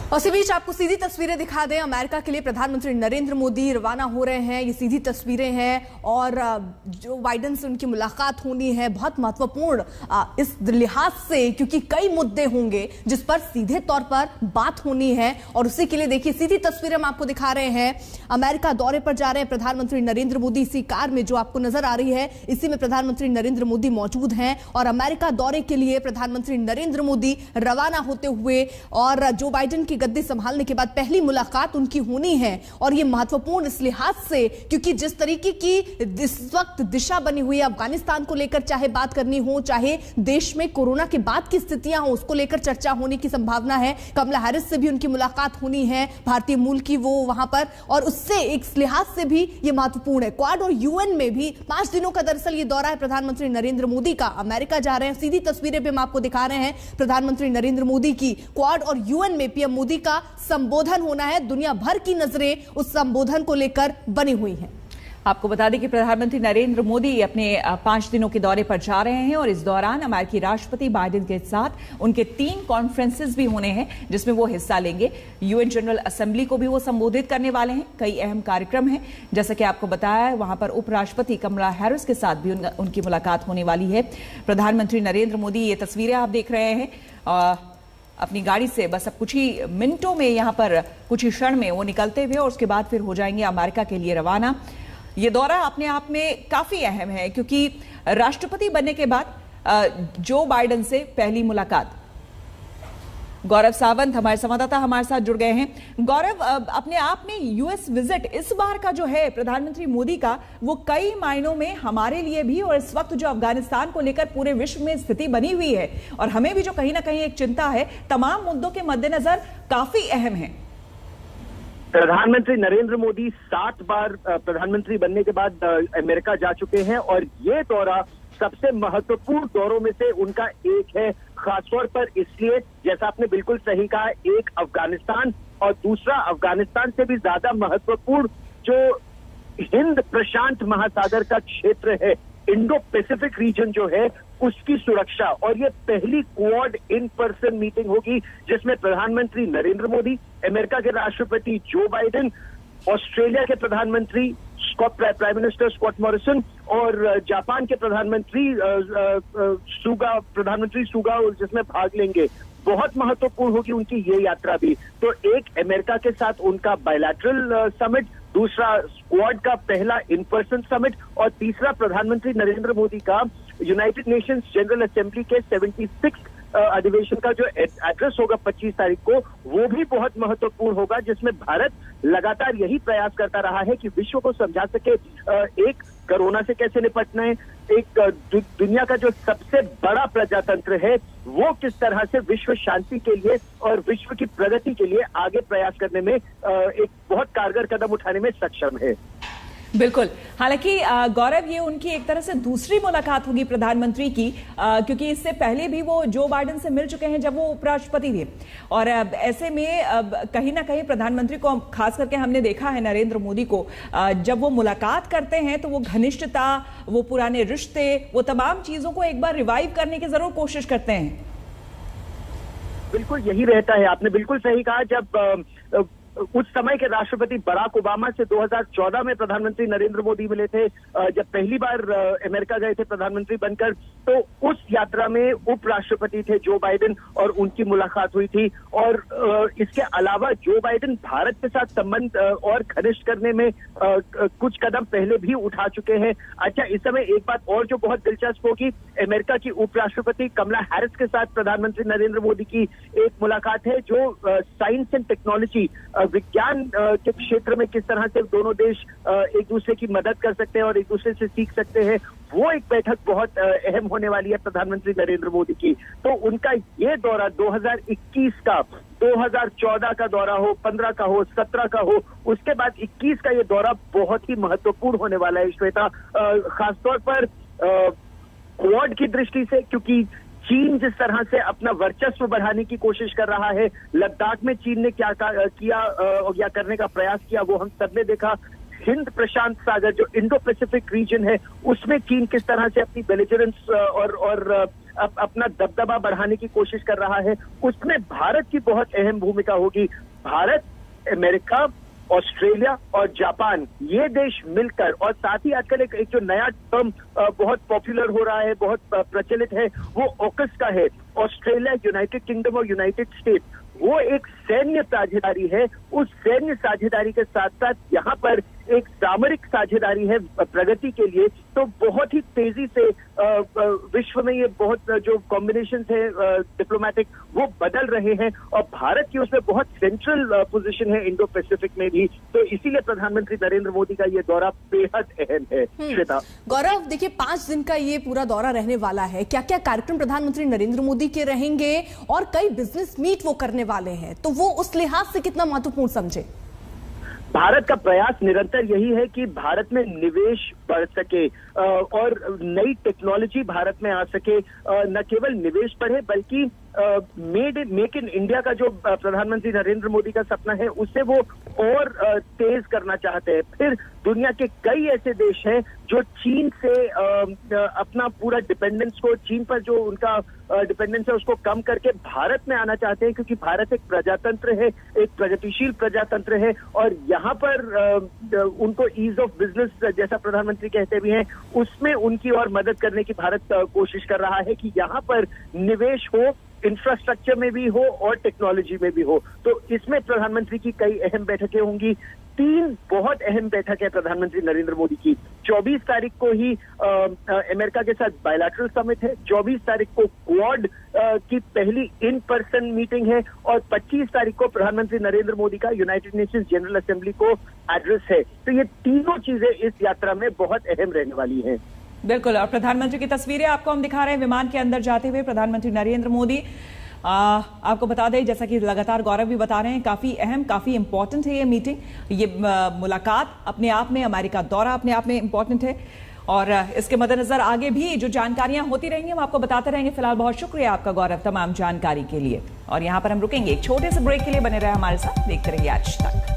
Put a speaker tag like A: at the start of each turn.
A: और इसी बीच आपको सीधी तस्वीरें दिखा दें। अमेरिका के लिए प्रधानमंत्री नरेंद्र मोदी रवाना हो रहे हैं। ये सीधी तस्वीरें हैं और जो बाइडेन से उनकी मुलाकात होनी है बहुत महत्वपूर्ण इस लिहाज से, क्योंकि कई मुद्दे होंगे जिस पर सीधे तौर पर बात होनी है। और उसी के लिए देखिए सीधी तस्वीरें हम आपको दिखा रहे हैं। अमेरिका दौरे पर जा रहे हैं प्रधानमंत्री नरेंद्र मोदी। इसी कार में जो आपको नजर आ रही है इसी में प्रधानमंत्री नरेंद्र मोदी मौजूद हैं और अमेरिका दौरे के लिए प्रधानमंत्री नरेंद्र मोदी रवाना होते हुए और जो बाइडेन की गद्दी संभालने के बाद पहली मुलाकात उनकी होनी है। और यह महत्वपूर्ण इस लिहाज से क्योंकि जिस तरीके की इस वक्त दिशा बनी हुई है अफगानिस्तान को लेकर, चाहे बात करनी हो, चाहे देश में कोरोना के बाद की स्थितियां हो, उसको लेकर चर्चा होने की संभावना है। कमला हैरिस से भी उनकी मुलाकात होनी है, भारतीय मूल की वो वहां पर, और उससे एक लिहाज से भी यह महत्वपूर्ण है। क्वाड और यूएन में भी 5 दिनों का दरअसल ये दौरा है प्रधानमंत्री नरेंद्र मोदी का। अमेरिका जा रहे हैं। सीधी तस्वीरें भी हम आपको दिखा रहे हैं प्रधानमंत्री नरेंद्र मोदी की। क्वाड और यूएन में पीएम मोदी का संबोधन होना है। दुनिया भर की नजरें उस संबोधन को लेकर बनी हुई हैं।
B: आपको बता दें कि प्रधानमंत्री नरेंद्र मोदी अपने 5 दिनों के दौरे पर जा रहे हैं और इस दौरान अमेरिकी राष्ट्रपति बाइडेन के साथ उनके 3 कॉन्फ्रेंसेस भी होने हैं जिसमें वो हिस्सा लेंगे। यूएन जनरल असेंबली को भी वो संबोधित करने वाले हैं। कई अहम कार्यक्रम हैं, जैसा कि आपको बताया वहां पर उपराष्ट्रपति कमला हैरिस के साथ भी उनकी मुलाकात होने वाली है। प्रधानमंत्री नरेंद्र मोदी, ये तस्वीरें आप देख रहे हैं, अपनी गाड़ी से बस अब कुछ ही मिनटों में यहां पर कुछ ही क्षण में वो निकलते हुए और उसके बाद फिर हो जाएंगे अमेरिका के लिए रवाना। ये दौरा अपने आप में काफी अहम है क्योंकि राष्ट्रपति बनने के बाद जो बाइडेन से पहली मुलाकात। गौरव सावंत हमारे संवाददाता हमारे साथ जुड़ गए हैं। गौरव, अपने आप में यूएस विजिट इस बार का जो है प्रधानमंत्री मोदी का, वो कई मायनों में हमारे लिए भी और इस वक्त जो अफगानिस्तान को लेकर पूरे विश्व में स्थिति बनी हुई है और हमें भी जो कहीं ना कहीं एक चिंता है, तमाम मुद्दों के मद्देनजर काफी अहम है।
C: प्रधानमंत्री नरेंद्र मोदी 7 बार प्रधानमंत्री बनने के बाद अमेरिका जा चुके हैं और ये दौरा सबसे महत्वपूर्ण दौरों में से उनका एक है। खासतौर पर इसलिए, जैसा आपने बिल्कुल सही कहा, एक अफगानिस्तान और दूसरा अफगानिस्तान से भी ज्यादा महत्वपूर्ण जो हिंद प्रशांत महासागर का क्षेत्र है, इंडो पैसिफिक रीजन जो है, उसकी सुरक्षा। और ये पहली क्वाड इन पर्सन मीटिंग होगी जिसमें प्रधानमंत्री नरेंद्र मोदी, अमेरिका के राष्ट्रपति जो बाइडेन, ऑस्ट्रेलिया के प्रधानमंत्री प्राइम मिनिस्टर स्कॉट मॉरिसन और जापान के प्रधानमंत्री सुगा जिसमें भाग लेंगे। बहुत महत्वपूर्ण होगी उनकी ये यात्रा भी। तो एक अमेरिका के साथ उनका बायलैटरल समिट, दूसरा स्क्वाड का पहला इन पर्सन समिट और तीसरा प्रधानमंत्री नरेंद्र मोदी का यूनाइटेड नेशंस जनरल असेंबली के 76 अधिवेशन का जो एड्रेस होगा 25 तारीख को, वो भी बहुत महत्वपूर्ण होगा, जिसमें भारत लगातार यही प्रयास करता रहा है कि विश्व को समझा सके एक कोरोना से कैसे निपटना है, एक दुनिया का जो सबसे बड़ा प्रजातंत्र है वो किस तरह से विश्व शांति के लिए और विश्व की प्रगति के लिए आगे प्रयास करने में एक बहुत कारगर कदम उठाने में सक्षम है।
B: बिल्कुल। हालांकि गौरव, ये उनकी एक तरह से दूसरी मुलाकात होगी प्रधानमंत्री की, क्योंकि इससे पहले भी वो जो बाइडेन से मिल चुके हैं जब वो उपराष्ट्रपति थे। और ऐसे में कहीं ना कहीं प्रधानमंत्री को, खास करके हमने देखा है नरेंद्र मोदी को, जब वो मुलाकात करते हैं तो वो घनिष्ठता, वो पुराने रिश्ते, वो तमाम चीजों को एक बार रिवाइव करने की जरूर कोशिश करते हैं।
C: बिल्कुल यही रहता है, आपने बिल्कुल सही कहा। जब उस समय के राष्ट्रपति बराक ओबामा से 2014 में प्रधानमंत्री नरेंद्र मोदी मिले थे, जब पहली बार अमेरिका गए थे प्रधानमंत्री बनकर, तो उस यात्रा में उपराष्ट्रपति थे जो बाइडेन और उनकी मुलाकात हुई थी। और इसके अलावा जो बाइडेन भारत के साथ संबंध और घनिष्ठ करने में कुछ कदम पहले भी उठा चुके हैं। अच्छा, इस समय एक बात और जो बहुत दिलचस्प होगी, अमेरिका की उपराष्ट्रपति कमला हैरिस के साथ प्रधानमंत्री नरेंद्र मोदी की एक मुलाकात है, जो साइंस एंड टेक्नोलॉजी, विज्ञान के क्षेत्र में किस तरह से दोनों देश एक दूसरे की मदद कर सकते हैं और एक दूसरे से सीख सकते हैं, वो एक बैठक बहुत अहम होने वाली है प्रधानमंत्री नरेंद्र मोदी की। तो उनका ये दौरा 2021 का, 2014 का दौरा हो, 15 का हो, 17 का हो, उसके बाद 21 का ये दौरा बहुत ही महत्वपूर्ण होने वाला है श्वेता, खासतौर पर क्वाड की दृष्टि से, क्योंकि चीन जिस तरह से अपना वर्चस्व बढ़ाने की कोशिश कर रहा है, लद्दाख में चीन ने क्या किया या करने का प्रयास किया वो हम सबने देखा। हिंद प्रशांत सागर जो इंडो पैसिफिक रीजन है उसमें चीन किस तरह से अपनी बेलिजरेंस और अपना दबदबा बढ़ाने की कोशिश कर रहा है, उसमें भारत की बहुत अहम भूमिका होगी। भारत, अमेरिका, ऑस्ट्रेलिया और जापान, ये देश मिलकर, और साथ ही आजकल एक जो नया टर्म बहुत पॉपुलर हो रहा है, बहुत प्रचलित है, वो ऑकस का है। ऑस्ट्रेलिया, यूनाइटेड किंगडम और यूनाइटेड स्टेट्स, वो एक सैन्य साझेदारी है। उस सैन्य साझेदारी के साथ साथ यहाँ पर एक सामरिक साझेदारी है प्रगति के लिए। तो बहुत ही तेजी से विश्व में ये बहुत जो कॉम्बिनेशन है डिप्लोमेटिक, वो बदल रहे हैं और भारत की उसमें बहुत सेंट्रल पोजीशन है इंडो पैसिफिक में भी। तो इसीलिए प्रधानमंत्री नरेंद्र मोदी का ये दौरा बेहद अहम है। श्वेता,
A: गौरव, देखिए 5 दिन का ये पूरा दौरा रहने वाला है, क्या क्या कार्यक्रम प्रधानमंत्री नरेंद्र मोदी के रहेंगे और कई बिजनेस मीट वो करने वाले हैं, तो वो उस लिहाज से कितना महत्वपूर्ण समझे?
C: भारत का प्रयास निरंतर यही है कि भारत में निवेश बढ़ सके और नई टेक्नोलॉजी भारत में आ सके। न केवल निवेश बढ़े बल्कि मेक इन इंडिया का जो प्रधानमंत्री नरेंद्र मोदी का सपना है, उससे वो और तेज करना चाहते हैं। फिर दुनिया के कई ऐसे देश हैं जो चीन से अपना पूरा डिपेंडेंस को, चीन पर जो उनका डिपेंडेंस है उसको कम करके भारत में आना चाहते हैं, क्योंकि भारत एक प्रजातंत्र है, एक प्रगतिशील प्रजातंत्र है और यहाँ पर उनको ईज ऑफ बिजनेस जैसा प्रधानमंत्री कहते भी हैं, उसमें उनकी और मदद करने की भारत कोशिश कर रहा है कि यहाँ पर निवेश हो, इंफ्रास्ट्रक्चर में भी हो और टेक्नोलॉजी में भी हो। तो इसमें प्रधानमंत्री की कई अहम बैठकें होंगी। 3 बहुत अहम बैठक है प्रधानमंत्री नरेंद्र मोदी की। 24 तारीख को ही अमेरिका के साथ बायलैटरल समिट है, 24 तारीख को क्वाड की पहली इन पर्सन मीटिंग है और 25 तारीख को प्रधानमंत्री नरेंद्र मोदी का यूनाइटेड नेशंस जनरल असेंबली को एड्रेस है। तो ये तीनों चीजें इस यात्रा में बहुत अहम रहने वाली हैं।
B: बिल्कुल, और प्रधानमंत्री की तस्वीरें आपको हम दिखा रहे हैं विमान के अंदर जाते हुए प्रधानमंत्री नरेंद्र मोदी। आपको बता दें, जैसा कि लगातार गौरव भी बता रहे हैं, काफी अहम, काफी इंपॉर्टेंट है ये मीटिंग, ये मुलाकात अपने आप में, अमेरिका दौरा अपने आप में इंपॉर्टेंट है और इसके मद्देनजर आगे भी जो जानकारियां होती रहेंगी हम आपको बताते रहेंगे। फिलहाल बहुत शुक्रिया आपका गौरव तमाम जानकारी के लिए, और यहां पर हम रुकेंगे एक छोटे से ब्रेक के लिए। बने रहे हमारे साथ, देखते रहिए आज तक।